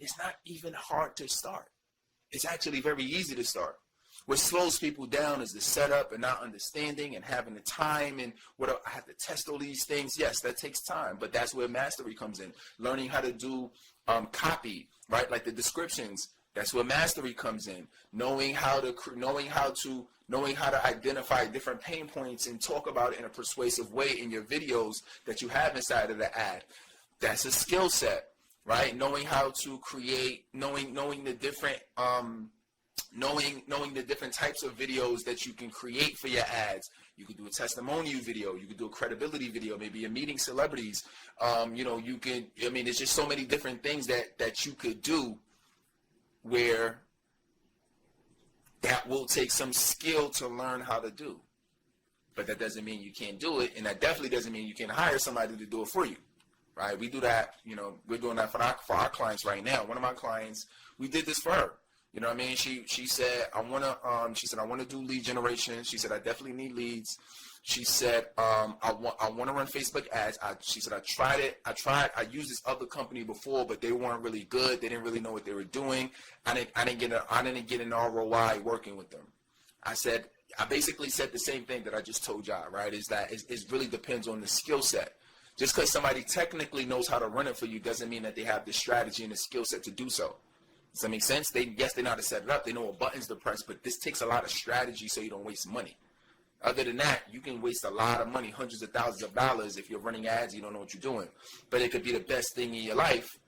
It's not even hard to start. It's actually very easy to start. What slows people down is the setup and not understanding and having the time and what I have to test all these things. Yes, that takes time, but that's where mastery comes in. Learning how to do copy, right? Like the descriptions. That's where mastery comes in. Knowing how to identify different pain points and talk about it in a persuasive way in your videos that you have inside of the ad. That's a skill set, right? Knowing how to create, knowing the different knowing the different types of videos that you can create for your ads. You could do a testimonial video. You could do a credibility video. Maybe you're meeting celebrities. You can. I mean, there's just so many different things that you could do where that will take some skill to learn how to do. But that doesn't mean you can't do it, and that definitely doesn't mean you can hire somebody to do it for you, right? We do that, we're doing that for our clients right now. One of my clients, we did this for her. You know what I mean? She said, I want to do lead generation. She said, I definitely need leads. She said, I want to run Facebook ads. She said, I tried it. I used this other company before, but they weren't really good. They didn't really know what they were doing. I didn't get an ROI working with them. I basically said the same thing that I just told y'all, right? Is that it really depends on the skill set. Just because somebody technically knows how to run it for you doesn't mean that they have the strategy and the skill set to do so. Does that make sense? They know how to set it up. They know what buttons to press, but this takes a lot of strategy so you don't waste money. Other than that, you can waste a lot of money, hundreds of thousands of dollars if you're running ads, you don't know what you're doing. But it could be the best thing in your life.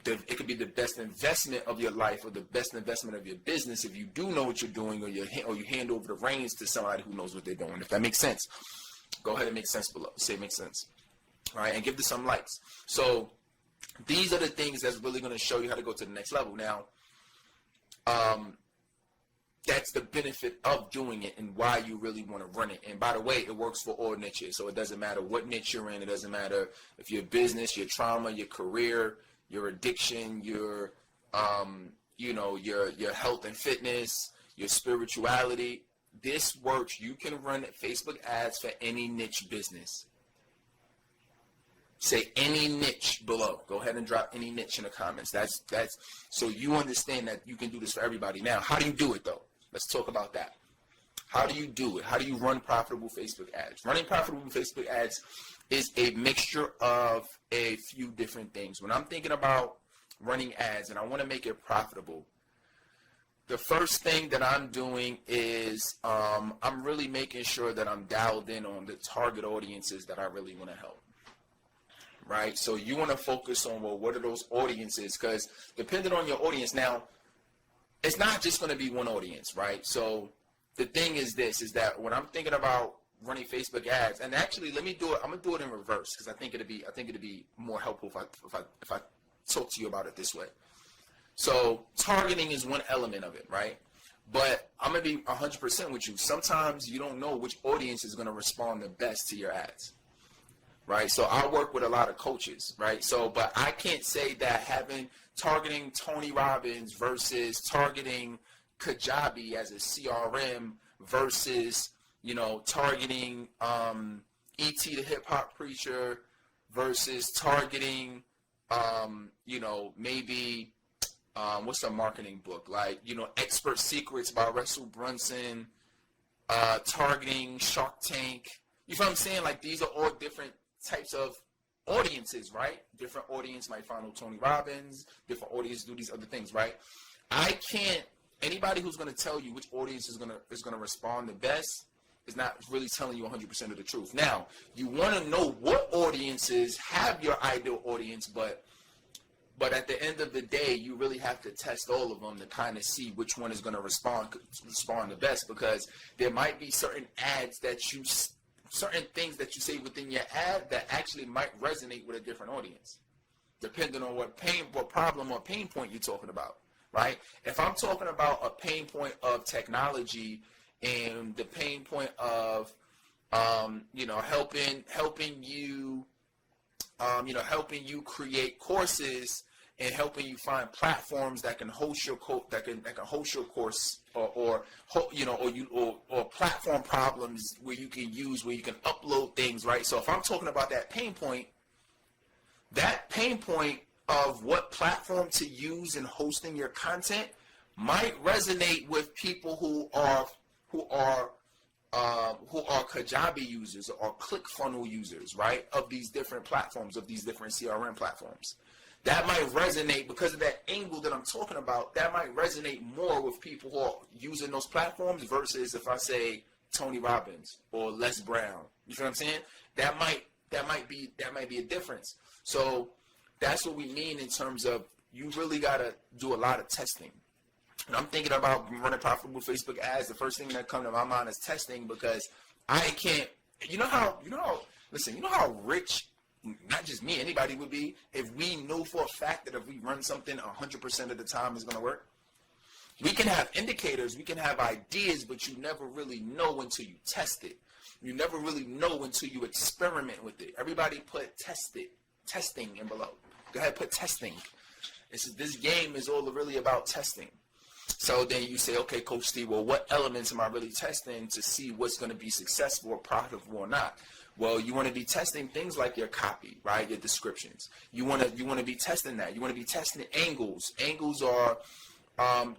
It could be the best investment of your life or the best investment of your business if you do know what you're doing or you hand over the reins to somebody who knows what they're doing. If that makes sense, go ahead and make sense below. Say it makes sense. All right, and give this some likes. So these are the things that's really going to show you how to go to the next level. Now, that's the benefit of doing it and why you really want to run it. And by the way, it works for all niches. So it doesn't matter what niche you're in. It doesn't matter if your business, your trauma, your career, your addiction, your health and fitness, your spirituality. This works. You can run Facebook ads for any niche business. Say any niche below. Go ahead and drop any niche in the comments. That's so you understand that you can do this for everybody. Now, how do you do it though? Let's talk about that. How do you do it? How do you run profitable Facebook ads? Running profitable Facebook ads is a mixture of a few different things. When I'm thinking about running ads and I want to make it profitable, the first thing that I'm doing is I'm really making sure that I'm dialed in on the target audiences that I really want to help. Right? So you want to focus on, well, what are those audiences? Because depending on your audience, now, it's not just going to be one audience, right? So the thing is this, is that when I'm thinking about running Facebook ads, and actually let me do it, I'm going to do it in reverse because I think it'd be more helpful if I talk to you about it this way. So targeting is one element of it, right? But I'm going to be 100% with you. Sometimes you don't know which audience is going to respond the best to your ads. Right, so I work with a lot of coaches, right? So, but I can't say that targeting Tony Robbins versus targeting Kajabi as a CRM versus, targeting E.T. the hip hop preacher versus targeting, maybe what's a marketing book like, Expert Secrets by Russell Brunson, targeting Shark Tank. You know what I'm saying? Like these are all different types of audiences, right? Different audience might follow Tony Robbins, different audience do these other things, right? Anybody who's going to tell you which audience is going to respond the best is not really telling you 100% of the truth. Now, you want to know what audiences have your ideal audience, but at the end of the day, you really have to test all of them to kind of see which one is going to respond the best, because there might be certain things that you say within your ad that actually might resonate with a different audience, depending on what problem or pain point you're talking about, right? If I'm talking about a pain point of technology and the pain point of, helping you create courses and helping you find platforms that can host your course, or platform problems where you can upload things, right? So if I'm talking about that pain point of what platform to use in hosting your content might resonate with people who are Kajabi users or ClickFunnels users, right? Of these different platforms, of these different CRM platforms. That might resonate because of that angle that I'm talking about. That might resonate more with people who are using those platforms versus if I say Tony Robbins or Les Brown. You feel what I'm saying? That might be a difference. So that's what we mean in terms of you really gotta do a lot of testing. And I'm thinking about running profitable Facebook ads. The first thing that comes to my mind is testing, because I can't. You know how rich, not just me, anybody would be if we knew for a fact that if we run something 100% of the time is going to work. We can have indicators, we can have ideas, but you never really know until you test it. You never really know until you experiment with it. Everybody put testing in below. Go ahead, put testing. This game is all really about testing. So then you say, okay, Coach Steve, well, what elements am I really testing to see what's going to be successful or profitable or not? Well, you want to be testing things like your copy, right? Your descriptions. You want to be testing that. You want to be testing angles. Angles are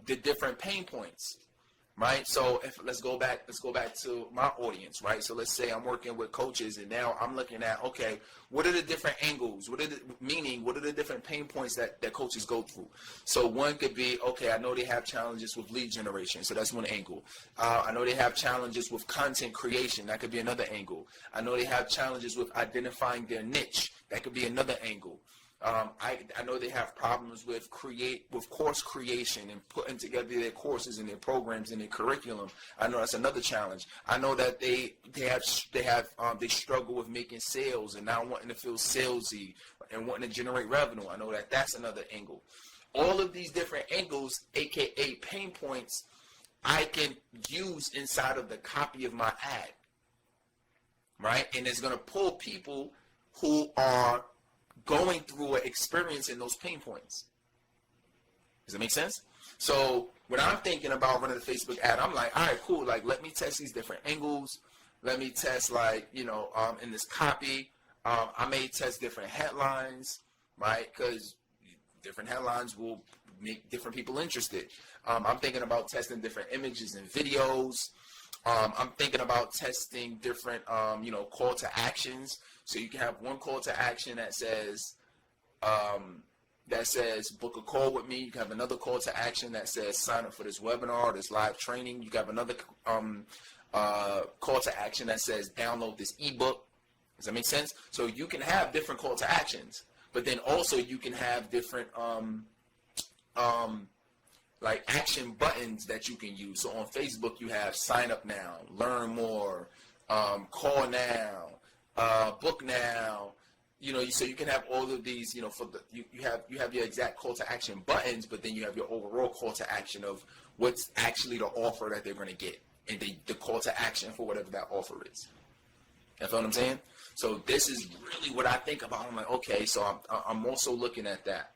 the different pain points, right? So let's go back to my audience, right? So let's say I'm working with coaches, and now I'm looking at, okay, what are the different angles? What are the different pain points that coaches go through? So one could be, okay, I know they have challenges with lead generation, so that's one angle. I know they have challenges with content creation. That could be another angle. I know they have challenges with identifying their niche. That could be another angle. I know they have problems with course creation and putting together their courses and their programs and their curriculum. I know that's another challenge. I know that they struggle with making sales and not wanting to feel salesy and wanting to generate revenue. I know that that's another angle. All of these different angles, aka pain points, I can use inside of the copy of my ad, right? And it's going to pull people who are going through or experiencing those pain points. Does that make sense? So when I'm thinking about running a Facebook ad, I'm like, all right, cool. Like, let me test these different angles. Let me test, in this copy, I may test different headlines, right? Because different headlines will make different people interested. I'm thinking about testing different images and videos. I'm thinking about testing different, call to actions. So you can have one call to action that says book a call with me. You can have another call to action that says sign up for this webinar, this live training. You can have another call to action that says download this ebook. Does that make sense? So you can have different call to actions, but then also you can have different action buttons that you can use. So on Facebook you have sign up now, learn more, call now, book now, so you can have all of these, you have your exact call to action buttons, but then you have your overall call to action of what's actually the offer that they're going to get, and the call to action for whatever that offer is. You know what I'm saying? So this is really what I think about. I'm like, okay, so I'm also looking at that.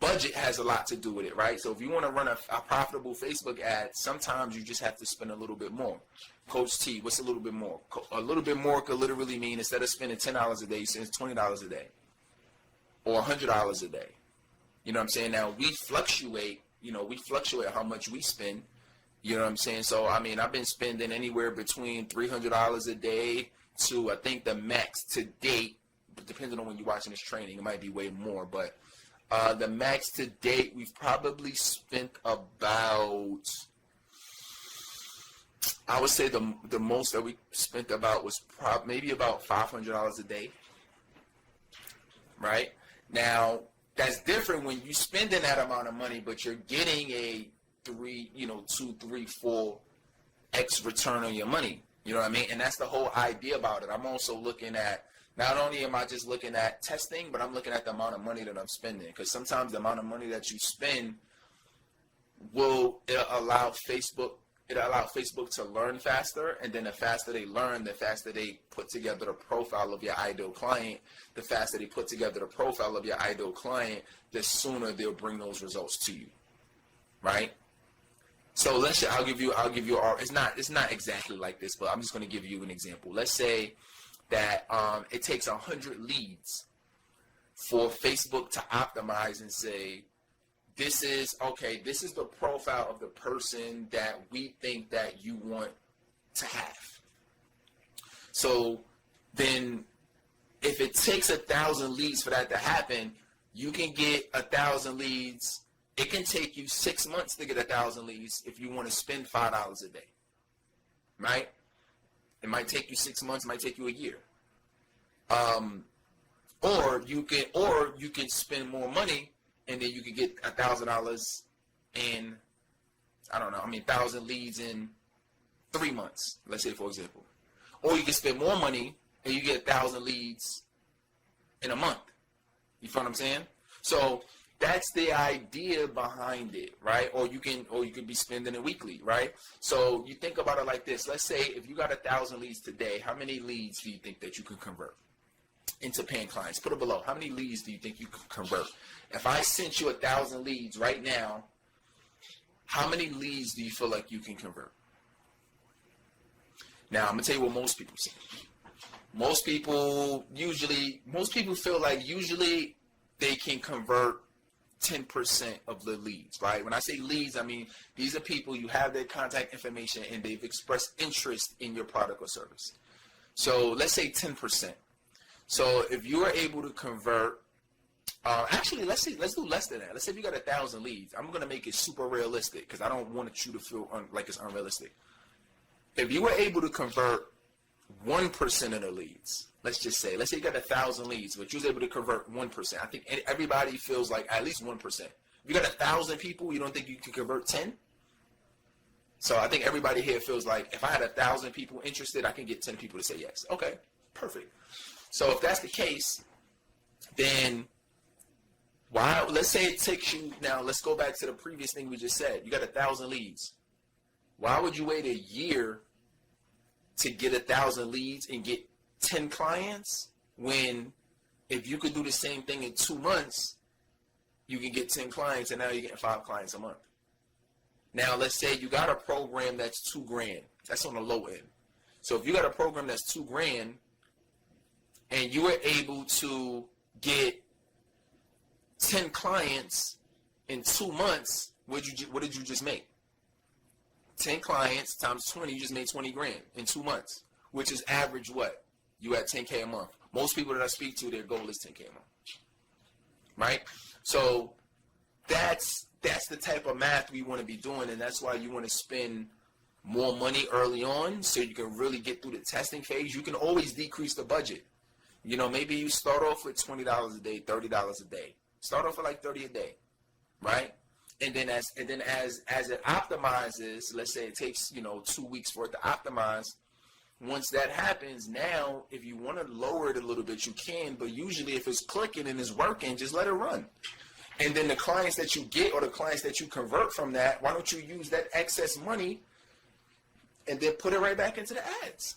Budget has a lot to do with it, right? So if you want to run a profitable Facebook ad, sometimes you just have to spend a little bit more. Coach T, what's a little bit more? A little bit more could literally mean instead of spending $10 a day, you spend $20 a day or $100 a day. You know what I'm saying? Now, we fluctuate how much we spend. You know what I'm saying? So, I mean, I've been spending anywhere between $300 a day to, I think, the max to date, depending on when you're watching this training, it might be way more, but the max to date, we've probably spent about, I would say the most that we spent about was maybe about $500 a day, right? Now, that's different when you're spending that amount of money, but you're getting a 2, 3, 4x return on your money. You know what I mean? And that's the whole idea about it. I'm also looking at, not only am I just looking at testing, but I'm looking at the amount of money that I'm spending. Because sometimes the amount of money that you spend will allow Facebook to learn faster. And then the faster they learn, the faster they put together the profile of your ideal client. The faster they put together the profile of your ideal client, the sooner they'll bring those results to you, right? So I'll give you it's not exactly like this, but I'm just going to give you an example. Let's say that it takes 100 leads for Facebook to optimize and say, this is the profile of the person that we think that you want to have. So then if it takes 1,000 leads for that to happen, you can get 1,000 leads. It can take you 6 months to get 1,000 leads if you want to spend $5 a day, right? It might take you 6 months, it might take you a year. Or you can spend more money and then you can get $1,000 in, 1,000 leads in 3 months, let's say, for example. Or you can spend more money and you get 1,000 leads in a month. You feel what I'm saying? So that's the idea behind it, right? Or you could be spending it weekly, right? So you think about it like this. Let's say if you got 1,000 leads today, how many leads do you think that you can convert into paying clients? Put it below. How many leads do you think you can convert? If I sent you 1,000 leads right now, how many leads do you feel like you can convert? Now, I'm going to tell you what most people say. Most people feel like usually they can convert 10% of the leads, right? When I say leads, I mean these are people, you have their contact information and they've expressed interest in your product or service. So let's say 10%. So if you are able to convert, let's do less than that. Let's say if you got 1,000 leads. I'm going to make it super realistic because I don't want you to feel like it's unrealistic. If you were able to convert 1% of the leads, let's say you got 1,000 leads, but you was able to convert 1%. I think everybody feels like at least 1%. If you got 1,000 people, you don't think you can convert 10? So I think everybody here feels like if I had 1,000 people interested, I can get 10 people to say yes. Okay, perfect. So if that's the case, then let's say it takes you, now let's go back to the previous thing we just said. You got 1,000 leads. Why would you wait a year to get 1,000 leads and get 10 clients when if you could do the same thing in 2 months, you can get 10 clients and now you're getting 5 clients a month. Now let's say you got a program that's $2,000. That's on the low end. So if you got a program that's $2,000 and you were able to get 10 clients in 2 months, what did you just make? 10 clients times 20, you just made 20 grand in 2 months, which is average what? You at 10K a month. Most people that I speak to, their goal is 10K a month, right? So that's the type of math we want to be doing, and that's why you want to spend more money early on so you can really get through the testing phase. You can always decrease the budget. You know, maybe you start off with $20 a day, $30 a day. Start off with like $30 a day, right? And then as it optimizes, let's say it takes 2 weeks for it to optimize. Once that happens, now if you want to lower it a little bit, you can. But usually, if it's clicking and it's working, just let it run. And then the clients that you get or the clients that you convert from that, why don't you use that excess money and then put it right back into the ads?